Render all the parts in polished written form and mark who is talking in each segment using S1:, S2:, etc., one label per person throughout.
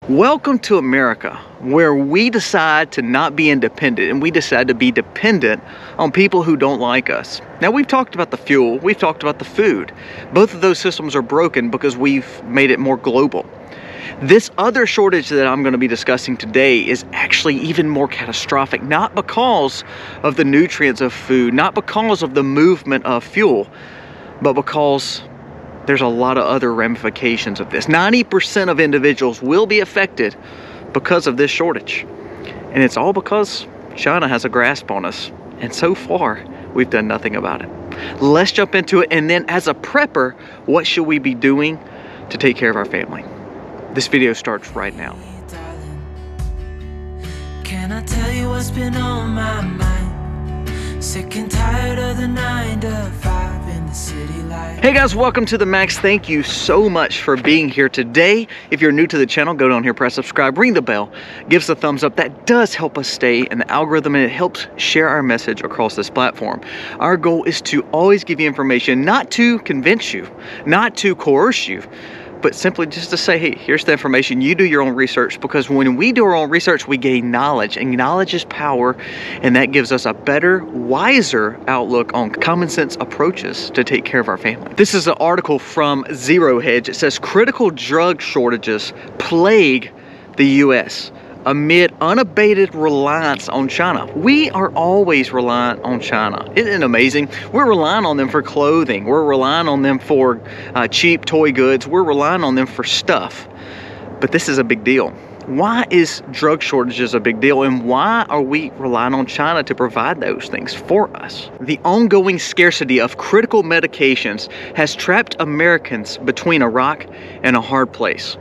S1: Welcome to America, where we decide to not be independent and we decide to be dependent on people who don't like us. Now, we've talked about the fuel, we've talked about the food. Both of those systems are broken because we've made it more global. This other shortage that I'm going to be discussing today is actually even more catastrophic, not because of the nutrients of food, not because of the movement of fuel, but because there's a lot of other ramifications of this. 90% of individuals will be affected because of this shortage. And it's all because China has a grasp on us. And so far, we've done nothing about it. Let's jump into it. And then as a prepper, what should we be doing to take care of our family? This video starts right now. Can I tell you what's been on my mind? Sick and tired of the 9 to 5 in the city life. Hey guys, welcome to the Max. Thank you so much for being here today. If you're new to the channel, go down here, press subscribe, ring the bell, give us a thumbs up. That does help us stay in the algorithm and it helps share our message across this platform. Our goal is to always give you information, not to convince you, not to coerce you, but simply just to say, hey, here's the information, you do your own research, because when we do our own research, we gain knowledge, and knowledge is power, and that gives us a better, wiser outlook on common sense approaches to take care of our family. This is an article from Zero Hedge. It says, critical drug shortages plague the US amid unabated reliance on China. We are always reliant on China. Isn't it amazing? We're relying on them for clothing. We're relying on them for cheap toy goods. We're relying on them for stuff. But this is a big deal. Why is drug shortages a big deal, and why are we relying on China to provide those things for us? The ongoing scarcity of critical medications has trapped Americans between a rock and a hard place.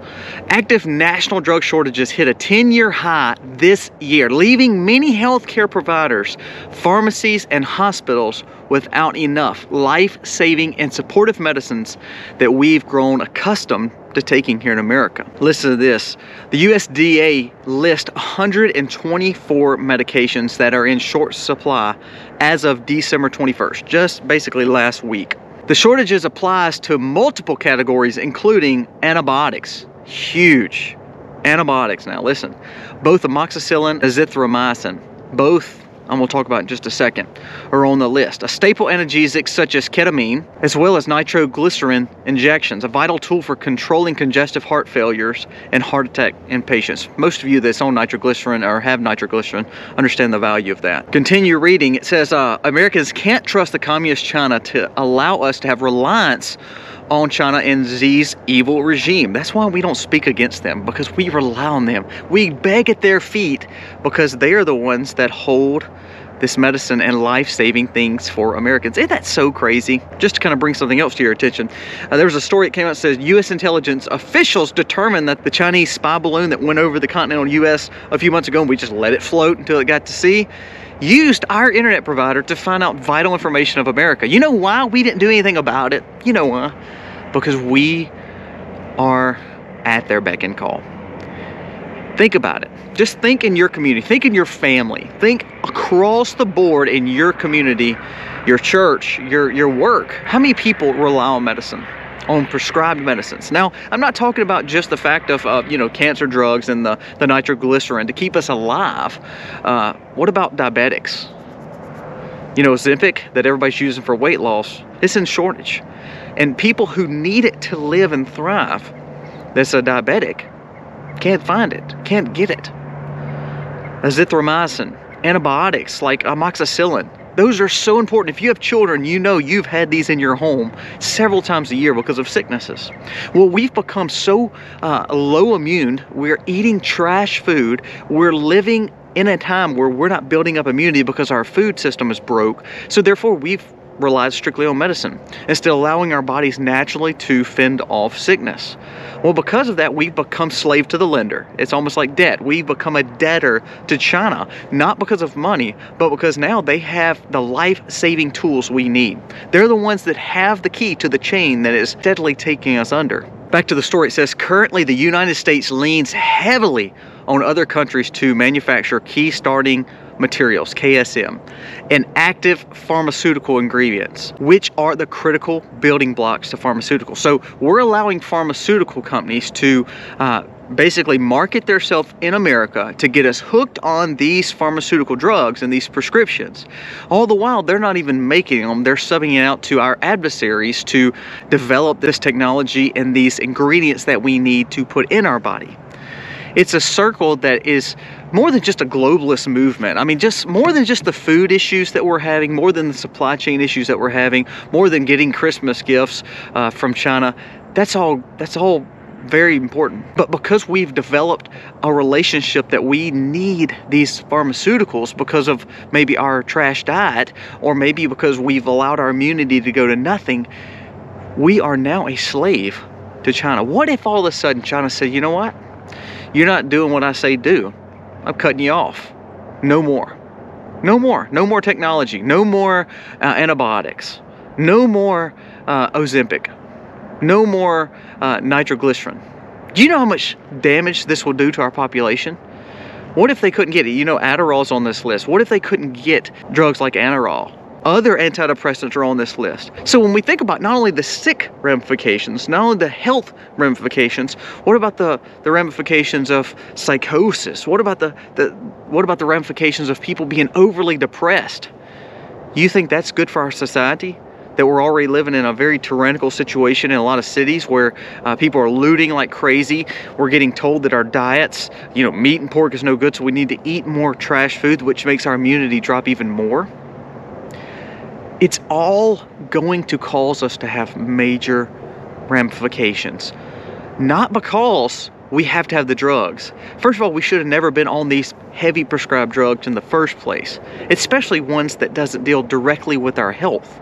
S1: Active national drug shortages hit a 10-year high this year, leaving many healthcare providers, pharmacies, and hospitals without enough life-saving and supportive medicines that we've grown accustomed to taking here in America. Listen to this. The USDA lists 124 medications that are in short supply as of December 21st, just basically last week. The shortages applies to multiple categories, including antibiotics. Huge. Antibiotics, now listen. Both amoxicillin and azithromycin, both I'm going to talk about in just a second, are on the list. A staple analgesic such as ketamine, as well as nitroglycerin injections, a vital tool for controlling congestive heart failures and heart attack in patients. Most of you that's on nitroglycerin or have nitroglycerin understand the value of that. Continue reading. It says, Americans can't trust the communist China to allow us to have reliance on China and Xi's evil regime. That's why we don't speak against them, because we rely on them. We beg at their feet because they are the ones that hold this medicine and life-saving things for Americans. Isn't that so crazy? Just to kind of bring something else to your attention, there was a story that came out that says U.S. intelligence officials determined that the Chinese spy balloon that went over the continental U.S. a few months ago, and we just let it float until it got to sea, used our internet provider to find out vital information of America. You know why we didn't do anything about it? You know why? Because we are at their beck and call. Think about it. Just think in your community, think in your family, think across the board in your community, your church, your work. How many people rely on medicine, on prescribed medicines? Now, I'm not talking about just the fact of cancer drugs and the nitroglycerin to keep us alive. What about diabetics? You know, Ozempic that everybody's using for weight loss, it's in shortage. And people who need it to live and thrive, that's a diabetic, can't find it, can't get it. Azithromycin, antibiotics like amoxicillin, those are so important. If you have children, you know you've had these in your home several times a year because of sicknesses. Well, we've become so low immune, we're eating trash food, we're living in a time where we're not building up immunity because our food system is broke. So therefore, we've relied strictly on medicine instead of allowing our bodies naturally to fend off sickness. Well, because of that, we've become slave to the lender. It's almost like debt. We've become a debtor to China, not because of money, but because now they have the life-saving tools we need. They're the ones that have the key to the chain that is steadily taking us under. Back to the story, it says, currently the United States leans heavily on other countries to manufacture key starting materials, KSM, and active pharmaceutical ingredients, which are the critical building blocks to pharmaceuticals. So we're allowing pharmaceutical companies to basically market themselves in America to get us hooked on these pharmaceutical drugs and these prescriptions. All the while, they're not even making them. They're subbing it out to our adversaries to develop this technology and these ingredients that we need to put in our body. It's a circle that is more than just a globalist movement. I mean, just more than just the food issues that we're having, more than the supply chain issues that we're having, more than getting Christmas gifts from China. That's all very important. But because we've developed a relationship that we need these pharmaceuticals because of maybe our trash diet, or maybe because we've allowed our immunity to go to nothing, we are now a slave to China. What if all of a sudden China said, you know what? You're not doing what I say do. I'm cutting you off. No more. No more. No more technology. No more antibiotics. No more Ozempic. No more nitroglycerin. Do you know how much damage this will do to our population? What if they couldn't get it? You know, Adderall's on this list. What if they couldn't get drugs like Adderall? Other antidepressants are on this list. So when we think about not only the sick ramifications, not only the health ramifications, what about the ramifications of psychosis? What about the ramifications of people being overly depressed? You think that's good for our society? That we're already living in a very tyrannical situation in a lot of cities where people are looting like crazy. We're getting told that our diets, you know, meat and pork is no good, so we need to eat more trash food, which makes our immunity drop even more. It's all going to cause us to have major ramifications. Not because we have to have the drugs. First of all, we should have never been on these heavy prescribed drugs in the first place, especially ones that doesn't deal directly with our health.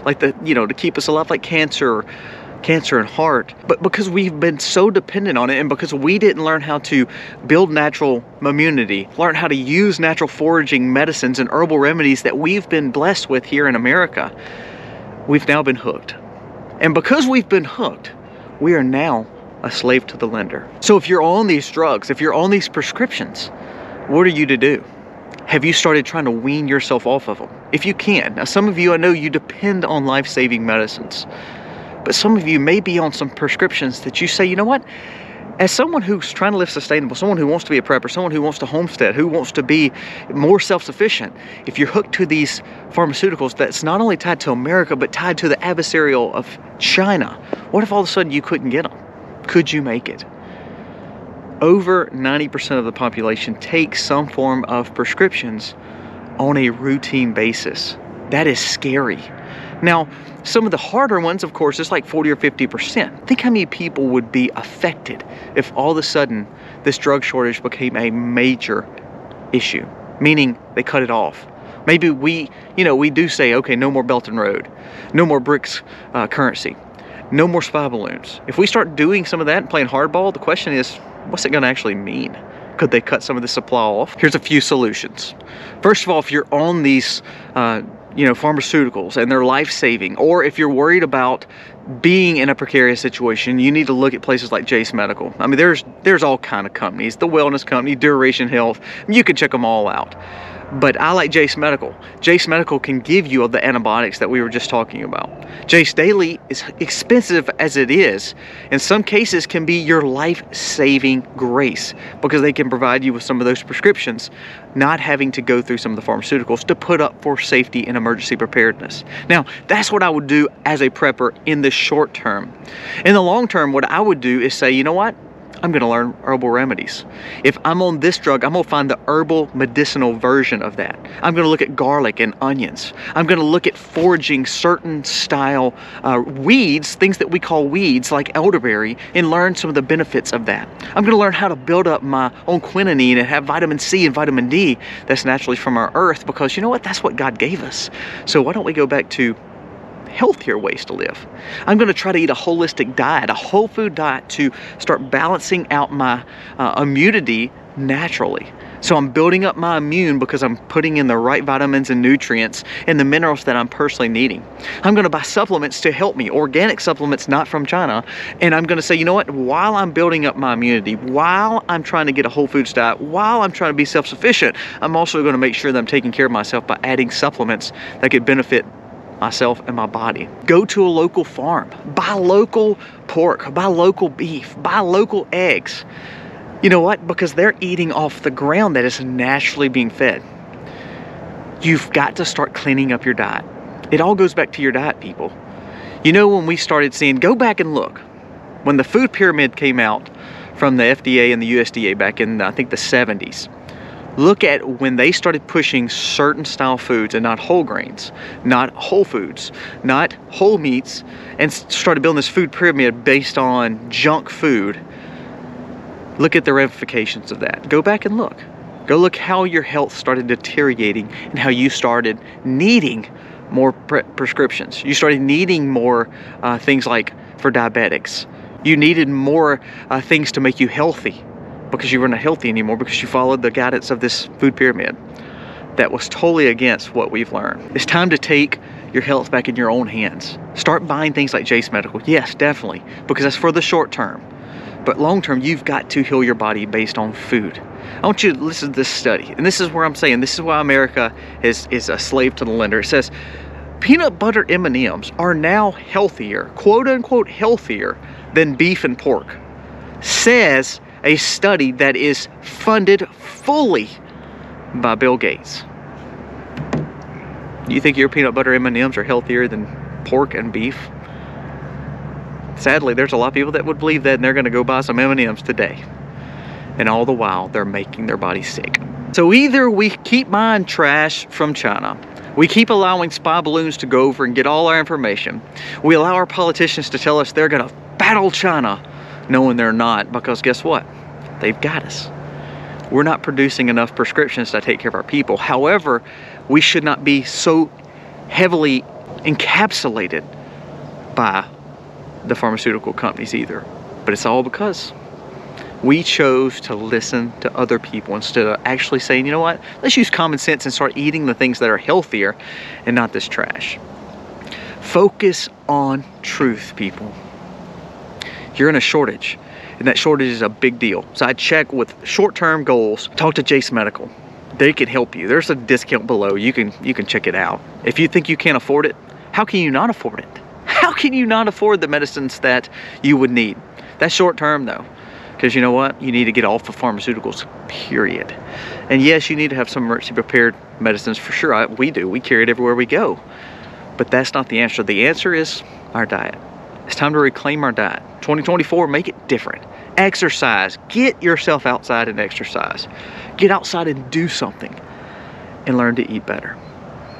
S1: Like to keep us alive, like cancer and heart. But because we've been so dependent on it, and because we didn't learn how to build natural immunity, learn how to use natural foraging medicines and herbal remedies that we've been blessed with here in America, we've now been hooked. And because we've been hooked, we are now a slave to the lender. So if you're on these drugs, if you're on these prescriptions, what are you to do? Have you started trying to wean yourself off of them? If you can. Now, some of you, I know you depend on life-saving medicines, but some of you may be on some prescriptions that you say, you know what? As someone who's trying to live sustainable, someone who wants to be a prepper, someone who wants to homestead, who wants to be more self-sufficient, if you're hooked to these pharmaceuticals that's not only tied to America, but tied to the adversarial of China, what if all of a sudden you couldn't get them? Could you make it? Over 90% of the population takes some form of prescriptions on a routine basis. That is scary. Now, some of the harder ones, of course, it's like 40 or 50%. Think how many people would be affected if all of a sudden this drug shortage became a major issue, meaning they cut it off. Maybe we do say, okay, no more Belt and Road, no more BRICS currency, no more spy balloons. If we start doing some of that and playing hardball, the question is, what's it going to actually mean? Could they cut some of the supply off? Here's a few solutions. First of all, if you're on these pharmaceuticals and they're life-saving, or if you're worried about being in a precarious situation, you need to look at places like Jace Medical. I mean, there's all kind of companies, the wellness company, Duration Health, you can check them all out. But I like Jace Medical. Jace Medical can give you the antibiotics that we were just talking about. Jace Daily, is expensive as it is, in some cases can be your life-saving grace, because they can provide you with some of those prescriptions, not having to go through some of the pharmaceuticals to put up for safety and emergency preparedness. Now, that's what I would do as a prepper in the short term. In the long term, what I would do is say, you know what? I'm going to learn herbal remedies. If I'm on this drug, I'm going to find the herbal medicinal version of that. I'm going to look at garlic and onions. I'm going to look at foraging certain style weeds, things that we call weeds like elderberry, and learn some of the benefits of that. I'm going to learn how to build up my own quinine and have vitamin C and vitamin D that's naturally from our earth, because you know what? That's what God gave us. So why don't we go back to healthier ways to live? I'm going to try to eat a holistic diet, a whole food diet, to start balancing out my immunity naturally. So I'm building up my immune because I'm putting in the right vitamins and nutrients and the minerals that I'm personally needing. I'm going to buy supplements to help me, organic supplements not from China, and I'm going to say, you know what, while I'm building up my immunity, while I'm trying to get a whole foods diet, while I'm trying to be self-sufficient, I'm also going to make sure that I'm taking care of myself by adding supplements that could benefit myself and my body. Go to a local farm, buy local pork, buy local beef, buy local eggs. You know what? Because they're eating off the ground that is naturally being fed. You've got to start cleaning up your diet. It all goes back to your diet, people. You know, when we started seeing, go back and look, when the food pyramid came out from the FDA and the USDA back in, I think, the 70s, look at when they started pushing certain style foods and not whole grains, not whole foods, not whole meats, and started building this food pyramid based on junk food. Look at the ramifications of that. Go back and look. Go look how your health started deteriorating and how you started needing more prescriptions. You started needing more things like for diabetics. You needed more things to make you healthy because you were not healthy anymore because you followed the guidance of this food pyramid that was totally against what we've learned. It's time to take your health back in your own hands. Start buying things like Jace Medical. Yes, definitely, because that's for the short term. But long term, you've got to heal your body based on food. I want you to listen to this study, and this is where I'm saying this is why America is a slave to the lender. It says peanut butter M&Ms are now healthier, quote unquote healthier, than beef and pork. Says a study that is funded fully by Bill Gates. You think your peanut butter M&Ms are healthier than pork and beef? Sadly, there's a lot of people that would believe that, and they're going to go buy some M&Ms today. And all the while, they're making their body sick. So either we keep buying trash from China, we keep allowing spy balloons to go over and get all our information, we allow our politicians to tell us they're going to battle China, knowing they're not, because guess what? They've got us. We're not producing enough prescriptions to take care of our people. However, we should not be so heavily encapsulated by the pharmaceutical companies either. But it's all because we chose to listen to other people instead of actually saying, you know what, let's use common sense and start eating the things that are healthier and not this trash. Focus on truth, people. You're in a shortage, and that shortage is a big deal. So I check with short-term goals. Talk to Jace Medical. They can help you. There's a discount below. You can check it out. If you think you can't afford it, how can you not afford it? How can you not afford the medicines that you would need? That's short-term though. Because you know what? You need to get off of pharmaceuticals, period. And yes, you need to have some emergency prepared medicines for sure. We do. We carry it everywhere we go. But that's not the answer. The answer is our diet. It's time to reclaim our diet. 2024, make it different. Exercise. Get yourself outside and exercise. Get outside and do something. And learn to eat better.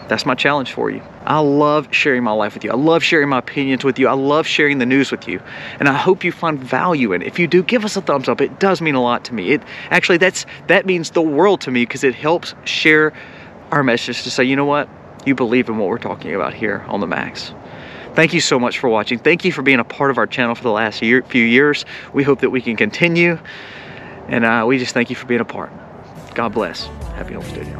S1: That's my challenge for you. I love sharing my life with you. I love sharing my opinions with you. I love sharing the news with you. And I hope you find value in it. If you do, give us a thumbs up. It does mean a lot to me. Actually, that means the world to me because it helps share our message to say, you know what? You believe in what we're talking about here on the Max. Thank you so much for watching. Thank you for being a part of our channel for the last few years. We hope that we can continue. And we just thank you for being a part. God bless. Happy homesteading.